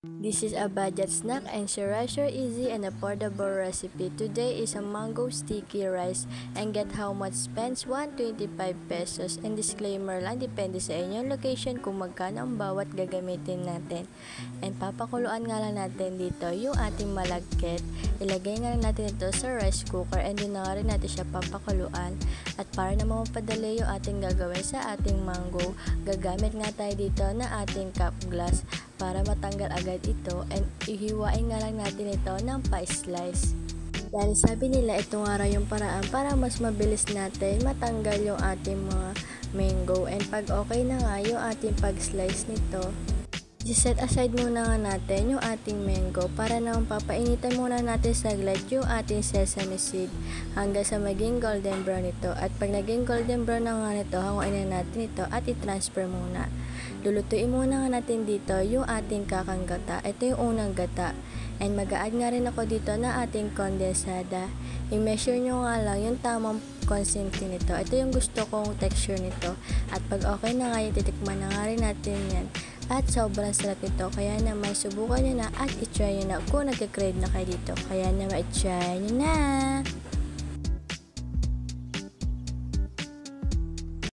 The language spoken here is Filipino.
This is a budget snack and sure easy and affordable recipe. Today is a mango sticky rice and get how much spends 125 pesos. And disclaimer lang, depende sa inyong location kung magkano ang bawat gagamitin natin. And papakuluan nga lang natin dito yung ating malagkit. Ilagay nga lang natin ito sa rice cooker and din na nga rin natin siya papakuluan. At para naman mapadali yung ating gagawin sa ating mango, gagamit nga tayo dito na ating cup glass para matanggal agad ito and ihiwain nga lang natin ito ng pa-slice. Dahil sabi nila ito nga raw yung paraan para mas mabilis natin matanggal yung ating mga mango and pag okay na nga yung ating pag-slice nito, i-set aside muna nga natin yung ating mango para naman papainitan muna natin saglit yung ating sesame seed hanggang sa maging golden brown ito. At pag naging golden brown na nga nito, hanguin na natin ito at i-transfer muna. Lulutuin muna nga natin dito yung ating kakang gata. Ito yung unang gata. And mag-a-add nga rin ako dito na ating kondensada. I-measure nyo nga lang yung tamang consistency nito. Ito yung gusto kong texture nito. At pag okay na nga, titikman na nga rin natin yan. At sobrang sarap ito. Kaya naman subukan nyo na at i-try nyo na kung nagka-crave na kayo dito. Kaya naman i-try nyo na!